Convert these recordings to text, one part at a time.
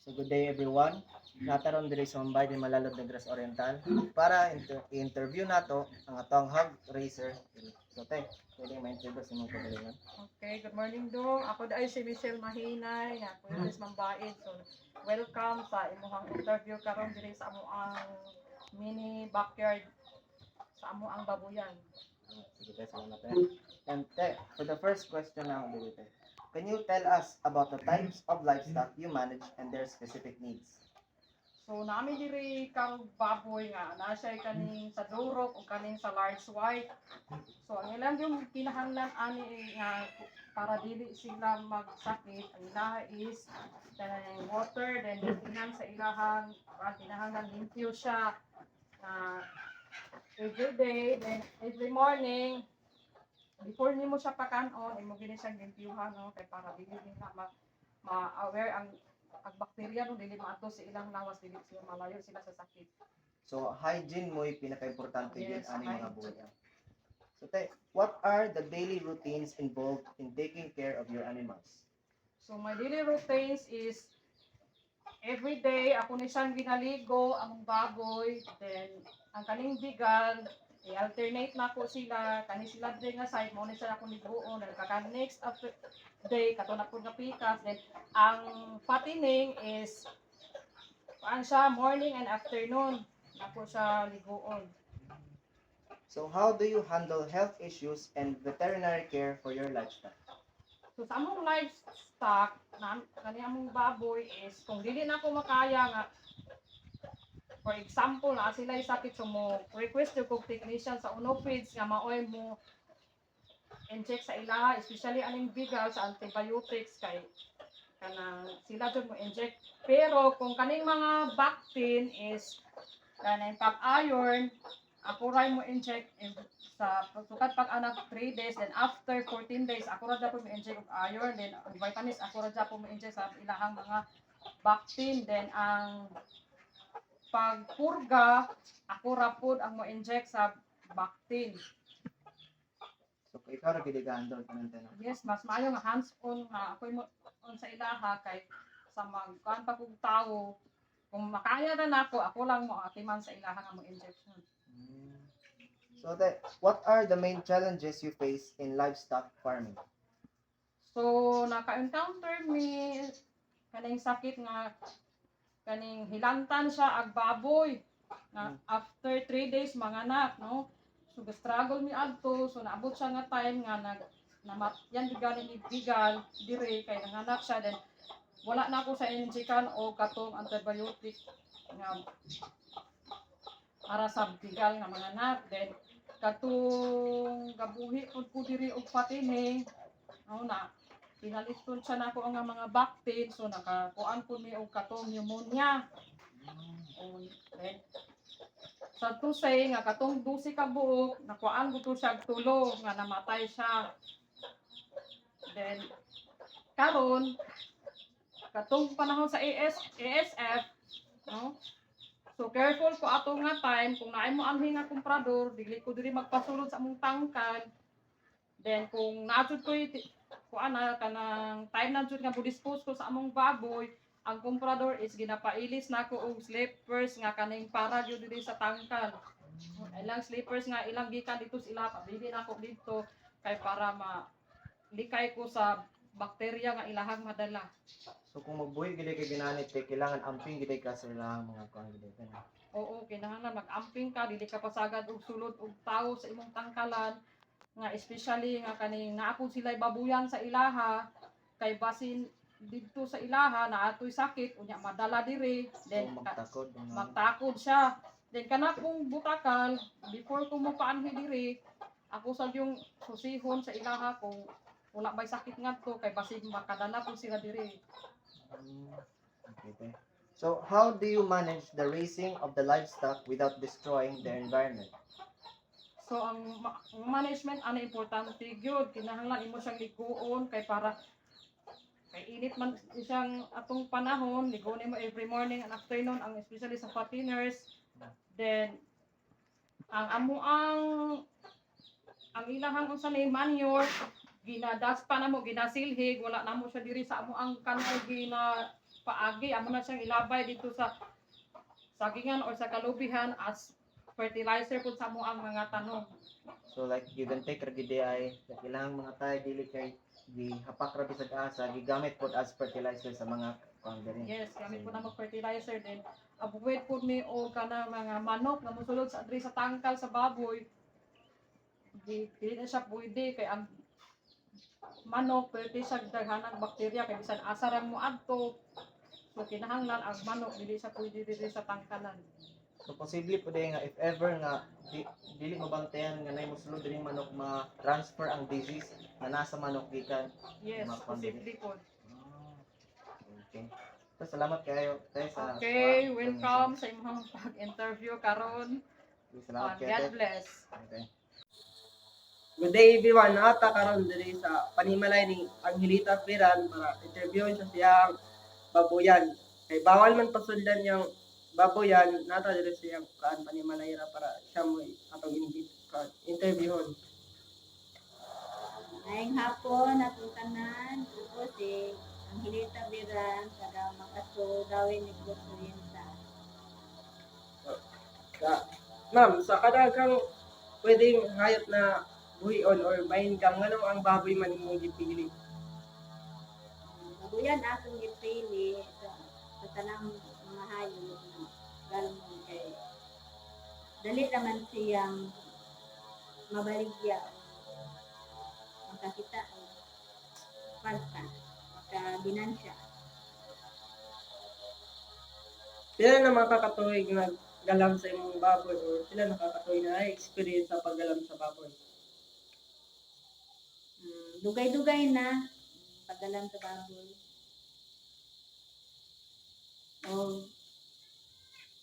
So good day everyone. Nataron diri sa Mumbai di Malalod Negros Oriental para i-interview nato ang atong hog racer. So te, pwede ma-introduce imong kagalingon. Okay, good morning dong. Ako dai si Michelle Mahinay, nga ako yung Mambaid. So, welcome sa imuhang interview karon diri sa amo ang mini backyard sa amo ang babuyan. Sige te, salamat te. And te, for the first question now diri te. Can you tell us about the types of livestock you manage and their specific needs? So, nami diri karong baboy nga na siya kaning sa durok o kaning sa large white. So, ang ilang yung kinahanglan ani nga para dili sila magsakit, ang ilaha is kanang water, then maintenance sa ilahang kinahanglan limpyo siya every day, then every morning, before nimo siya pakanon, imo gini siyang limpyuhan, no, kay para dili nila ma-aware ang bakterya no dili maato sa ilang lawas, dili sila malayo sila sa sakit. So hygiene mo yung pinaka-importante Yes, yun ani mga hygiene. buhay. So te, what are the daily routines involved in taking care of your animals? So my daily routines is every day ako ni siyang ginaligo ang baboy, then ang kaning bigal i-alternate na ko sila kani sila din nga side mo ni siya ako niguon, then kaka next after day kato na pud nga pikas, then ang fattening is ang siya morning and afternoon nako siya liguon. So how do you handle health issues and veterinary care for your livestock? So sa among livestock na kani among baboy is kung dili na ako makaya nga, for example na sila sakit, so mo request yung kong technician sa Uno Feeds nga maoy mo inject sa ilaha, especially aning bigal sa antibiotics kay kanang sila jud mo inject. Pero kung kaning mga vaccine is kanang pag-iron, ako ray mo inject sa pagsukat pag anak 3 days, then after 14 days ako ra po mo inject og iron, then ang vitamins ako ra po mo inject sa ilahang mga vaccine, then ang pagpurga ako ra pud ang mo inject sa vaccine. So ikaw ra gid ga-handle tanan te, no? Yes, mas maayo nga hands-on nga ako mo on sa ilaha kay sa magkuan pa kog tawo. Kung makaya na nako, ako lang mo atiman sa ilaha nga mo injection. Mm. So te, what are the main challenges you face in livestock farming? So naka-encounter mi kaning sakit nga kaning hilantan siya ag baboy nga after 3 days manganak, no. So struggle mi adto, so naabot siya nga time nga namatyan bigal ni bigal dire kay nanganak siya, then wala na ako sa injekan o katong antibiotic nga para sa bigal nga mga anak, then katong gabuhi pud ko diri og patining, no, na pinaliston siya nako ang mga vaccine, so nakakuan ko mi og katong pneumonia. Then sa to say nga katong 12 ka buok nakuan ko to siya og tulo nga namatay siya. Then karon katong panahon sa ASF, no? So careful ko ato nga time kung naay mo anhi nga komprador, dili ko diri magpasulod sa among tangkad. Then kung naajud ko kuana kanang time na jud nga budispose ko sa among baboy, ang komprador is ginapailis nako og slippers nga kaning para jud diri sa tangkad. Ilang slippers nga ilang gikan dito sa ila, pabili nako dito kay para likay ko sa bakterya nga ilahang madala. So kung magbuhi gid kay ginanit te, kailangan amping gid ka sa ilang mga kuan gid te, no? Oo, kinahanglan mag-amping ka, dili ka pasagad og sulod og tawo sa imong tangkalan, nga especially nga kaning naapod sila babuyan sa ilaha, kay basin didto sa ilaha na atoy sakit unya madala diri, then So magtakod, no? magtakod siya. Then kana kong butakal, before ko mo paanhi diri, ako sa yung susihon sa ilaha kung wala bay sakit ngadto kay basin makadala po sila diri. Mm, okay te. So how do you manage the raising of the livestock without destroying the environment? So ang management ano importante gyud, kinahanglan imo siyang liguon kay para kay init man siyang atong panahon, liguon nimo every morning and afternoon, ang especially sa fatteners. Then ang amo ang ilahang unsa ni manure ginadaspa namo, ginasilhig, wala namo siya diri sa amo ang kanal paagi amo na siyang ilabay dito sa sagingan or sa kalubihan as fertilizer pud sa mo ang mga tanom. So like give and take ra gid ay ilang mga tayo dili kay gihapak ra bisag asa gigamit pod as fertilizer sa mga diri. Yes, gamit po na mag fertilizer din. Abuwid po ni o kana mga manok na musulod sa diri sa tangkal sa baboy. Dili na siya pwede kay ang manok pwede siya daghanang bakterya kay bisan asa ra mo adto. So kinahanglan ang manok dili siya pwede diri sa tangkalan. So posible po din nga if ever nga dili mabantayan nga nay mosulod diri manok ma-transfer ang disease na nasa manok gikan. Yes, Mga kwan diri. posible po. Okay. So, salamat kayo tayo sa Okay, welcome sa imong pag-interview karon. Salamat kayo. God Tay. bless. Okay. Good day everyone, nata karon diri sa panimalay ni Angelita Piran para interviewin sa siyang baboyan. Kay bawal man pasundan yung baboyan, nata diri siyang panimalay ra para siya mo atong interviewon. Ngayong hapon, atong tanan, ako si Angelita Biran, kada makaso dawin ni Glosorienta. Ma'am, sa kadagang pwedeng hayop na buhion or main kam nganong ang baboy man imong gipili. Babuyan akong gipili sa tanang mga hayop na galmon kay dali naman siyang mabaligya. Makakita ang falta, makabinansya. Sila na makakatuig na galam sa imong baboy or sila nakakatuig na ay experience sa paggalam sa baboy. Dugay-dugay na pagdalan sa baboy. O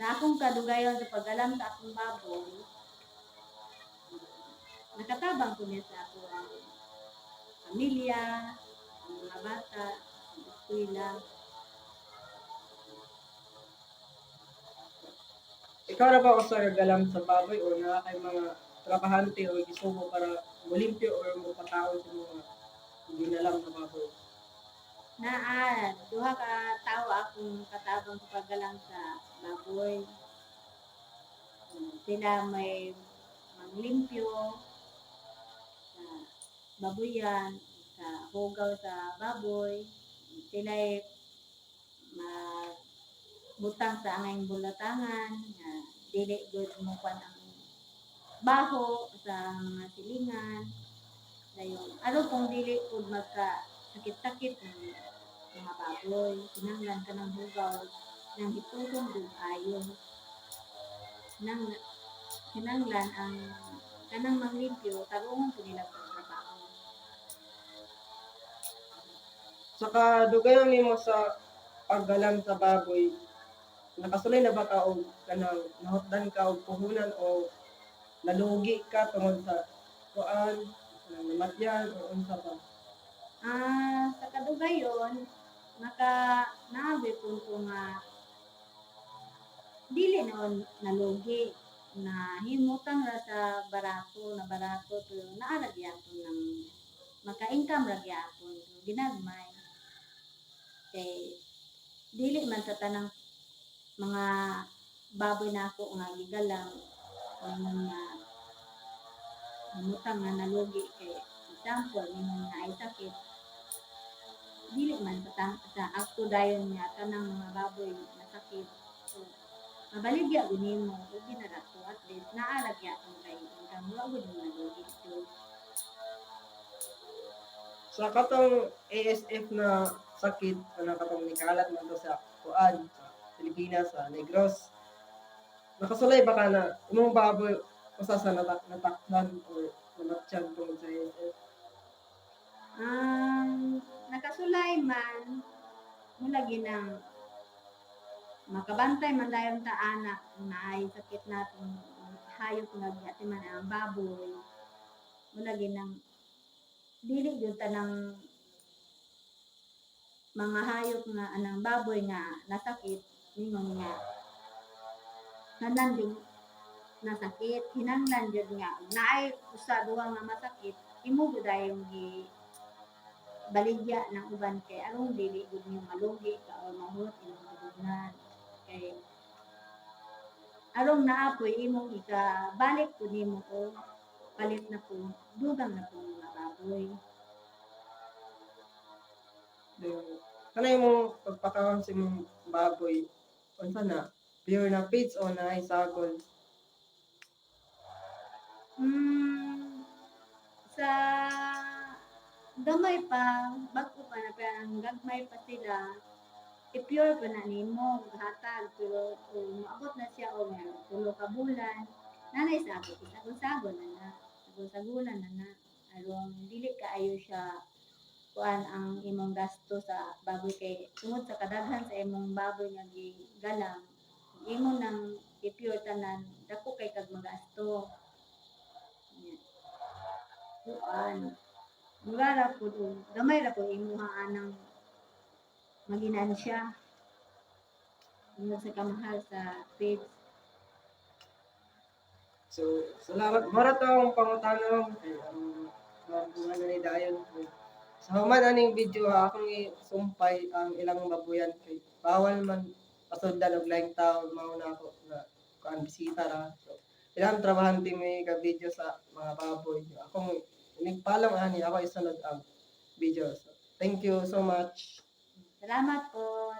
sa akong kadugayon sa pagdalan sa akong baboy, nakatabang ko niya sa akong pamilya, ang mga bata, ang eskwela. Ikaw na ba usa ka galam sa baboy o na kay mga trabahante o gisubo para molimpyo or mapataon sa mga ginalam sa baboy? Duha ka tao akong katabang sa pagdalan sa baboy. Sila may manglimpyo sa baboyan, sa hugaw sa baboy. Sila ay magbutang sa angay bulatangan, dili good mo kwan ang baho sa mga silingan. Dayon, ano kung dili pud magka sakit-sakit ng mga baboy, kinanglan ka ng hugaw, nang hitutong dun ayon. Kinanglan ang kanang manglimpyo, tarungon ko nila pagtrabaho. Saka dugayon nimo sa paggalam sa baboy, nakasulay na ba ka og kanang nahutdan ka og puhunan o nalugi ka tungod sa kuan, namatyan o unsa ba? Sa kadugayon, naabi po ko nga dili noon nalugi na himutang ra sa barato to naaragyaton ng maka-income ragyapon so ginagmay kay dili man sa tanang mga baboy nako nga gigalang ang mga himutang nga nalugi kay example nimong nga ay sakit dili man sa akto dayon nga tanang mga baboy na sakit so mabaligya gunin mo ug ginarato at least naaragya ang kay ang wa gud mo nalugi so Sa katong ASF na sakit, ano katong nikalat man to sa kuan, sa Pilipinas, sa Negros, nakasulay ba ka na imong baboy usa sa natakdan or namatyan tungod sa ASF? nakasulay man mula ginang makabantay man dayon ta anak na ay sakit natin hayop nga ati man ang baboy mula ginang dili gyud tanang mga hayop nga anang baboy nga nasakit ningon nga nanan yung nasakit hinanglan gyud nga naay usa duha nga masakit imo gyud dayon baligya ng uban kay arong dili gud niyo malugi ka o mahurot imong kadugnan kay arong naapoy imong ikabalik pud nimo o palit na po dugang na po mga baboy. Kanay mo pagpakaon sa imong baboy, unsa na? Pure na feeds o na isagol? Sa gamay pa, bago pa na pero ang gagmay pa sila, i-pure pa na nimo hatag pero kung maabot na siya o nga 3 ka bulan, nanay sabot isagon-sagon na na. Sagon-sagonan na na. Aron dili kaayo siya kuan ang imong gasto sa baboy kay tungod sa kadaghan sa imong baboy nga gigalang imo nang i-pure tanan dako kay kag magasto. Kuan mura ra pud gamay ra pud imuha anang maginansya tungod sa kamahal sa feeds. So, salamat. Mara to ang pangutanong kay ang mga na ni dayon. Sa human aning video akong isumpay ang ilang baboyan kay bawal man pasundan og laing taon mao na ako na kuan bisita ra. So, ilang trabahante may ka video sa mga baboy. Akong nagpalam ani ako isunod ang video. So, thank you so much. Salamat po.